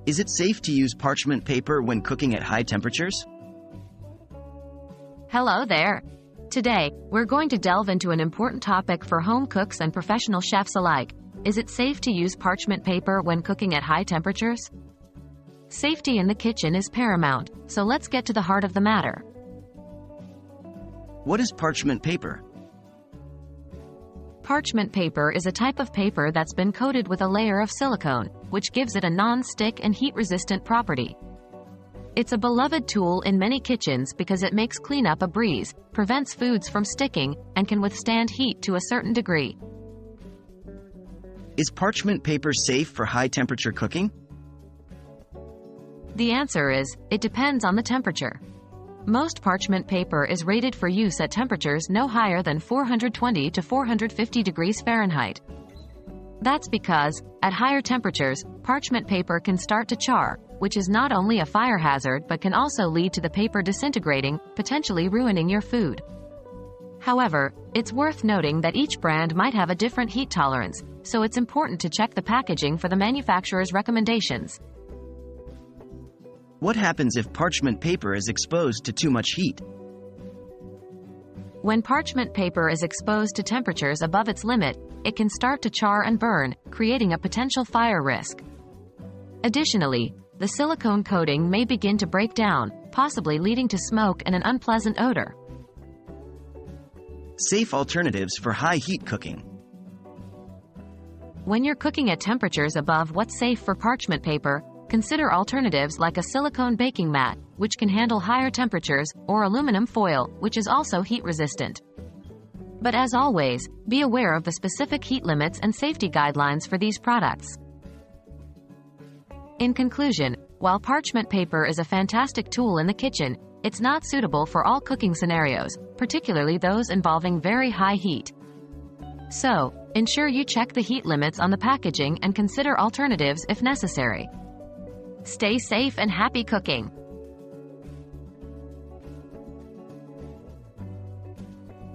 Is it safe to use parchment paper when cooking at high temperatures? Hello there. Today, we're going to delve into an important topic for home cooks and professional chefs alike. Is it safe to use parchment paper when cooking at high temperatures? Safety in the kitchen is paramount, so let's get to the heart of the matter. What is parchment paper? Parchment paper is a type of paper that's been coated with a layer of silicone, which gives it a non-stick and heat-resistant property. It's a beloved tool in many kitchens because it makes cleanup a breeze, prevents foods from sticking, and can withstand heat to a certain degree. Is parchment paper safe for high-temperature cooking? The answer is, it depends on the temperature. Most parchment paper is rated for use at temperatures no higher than 420 to 450 degrees Fahrenheit. That's because, at higher temperatures, parchment paper can start to char, which is not only a fire hazard but can also lead to the paper disintegrating, potentially ruining your food. However, it's worth noting that each brand might have a different heat tolerance, so it's important to check the packaging for the manufacturer's recommendations. What happens if parchment paper is exposed to too much heat? When parchment paper is exposed to temperatures above its limit, it can start to char and burn, creating a potential fire risk. Additionally, the silicone coating may begin to break down, possibly leading to smoke and an unpleasant odor. Safe alternatives for high-heat cooking. When you're cooking at temperatures above what's safe for parchment paper, consider alternatives like a silicone baking mat, which can handle higher temperatures, or aluminum foil, which is also heat-resistant. But as always, be aware of the specific heat limits and safety guidelines for these products. In conclusion, while parchment paper is a fantastic tool in the kitchen, it's not suitable for all cooking scenarios, particularly those involving very high heat. So, ensure you check the heat limits on the packaging and consider alternatives if necessary. Stay safe and happy cooking!